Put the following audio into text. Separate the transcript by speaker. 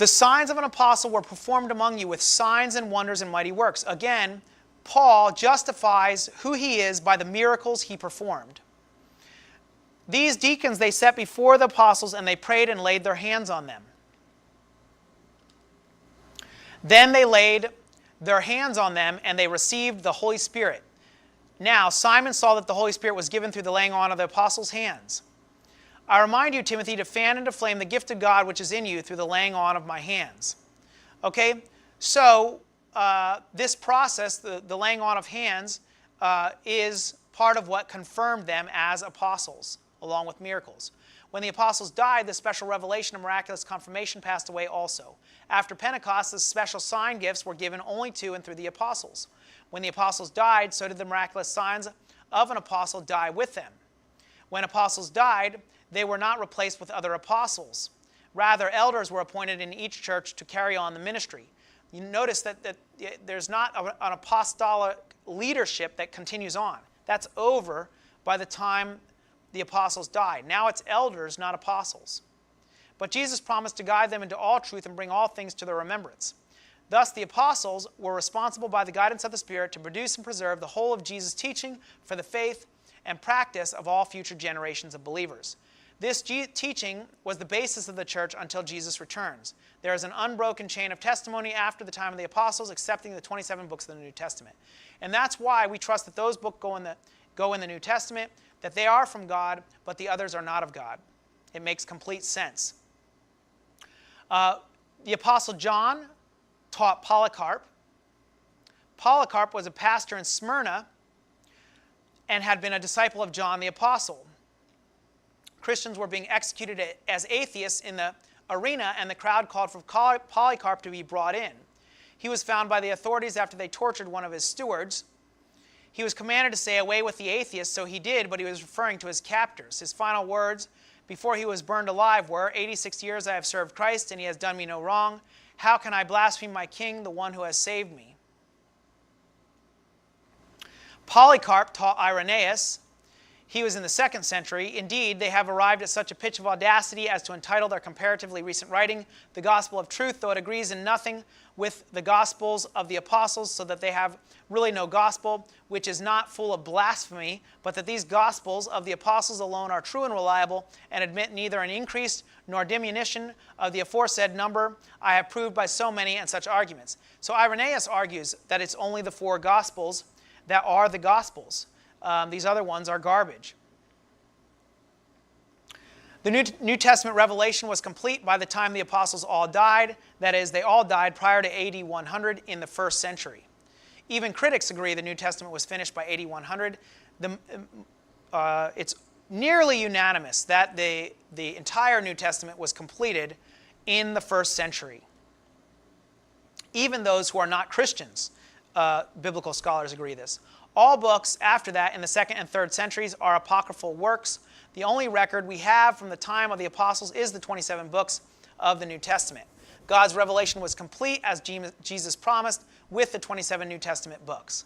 Speaker 1: The signs of an apostle were performed among you with signs and wonders and mighty works. Again, Paul justifies who he is by the miracles he performed. These deacons they set before the apostles, and they prayed and laid their hands on them. Then they laid their hands on them, and they received the Holy Spirit. Now Simon saw that the Holy Spirit was given through the laying on of the apostles' hands. I remind you, Timothy, to fan into flame the gift of God which is in you through the laying on of my hands. Okay, so this process, the laying on of hands, is part of what confirmed them as apostles, along with miracles. When the apostles died, the special revelation and miraculous confirmation passed away also. After Pentecost, the special sign gifts were given only to and through the apostles. When the apostles died, so did the miraculous signs of an apostle die with them. When apostles died, they were not replaced with other apostles. Rather, elders were appointed in each church to carry on the ministry. You notice that there's not an apostolic leadership that continues on. That's over by the time the apostles died. Now it's elders, not apostles. But Jesus promised to guide them into all truth and bring all things to their remembrance. Thus the apostles were responsible by the guidance of the Spirit to produce and preserve the whole of Jesus' teaching for the faith and practice of all future generations of believers. This teaching was the basis of the church until Jesus returns. There is an unbroken chain of testimony after the time of the apostles, excepting the 27 books of the New Testament. And that's why we trust that those books go in the New Testament, that they are from God, but the others are not of God. It makes complete sense. The Apostle John taught Polycarp. Polycarp was a pastor in Smyrna and had been a disciple of John the Apostle. Christians were being executed as atheists in the arena, and the crowd called for Polycarp to be brought in. He was found by the authorities after they tortured one of his stewards. He was commanded to say, "Away with the atheists," so he did, but he was referring to his captors. His final words before he was burned alive were, 86 years I have served Christ, and he has done me no wrong. How can I blaspheme my king, the one who has saved me?" Polycarp taught Irenaeus. He was in the 2nd century. Indeed, they have arrived at such a pitch of audacity as to entitle their comparatively recent writing The Gospel of Truth, though it agrees in nothing with the Gospels of the Apostles, so that they have really no gospel, which is not full of blasphemy, but that these Gospels of the Apostles alone are true and reliable, and admit neither an increase nor diminution of the aforesaid number I have proved by so many and such arguments. So Irenaeus argues that it's only the 4 Gospels that are the Gospels. These other ones are garbage. The New Testament revelation was complete by the time the apostles all died. That is, they all died prior to AD 100 in the 1st century. Even critics agree the New Testament was finished by AD 100. It's nearly unanimous that the entire New Testament was completed in the 1st century. Even those who are not Christians, biblical scholars agree this. All books after that in the 2nd and 3rd centuries are apocryphal works. The only record we have from the time of the apostles is the 27 books of the New Testament. God's revelation was complete, as Jesus promised, with the 27 New Testament books.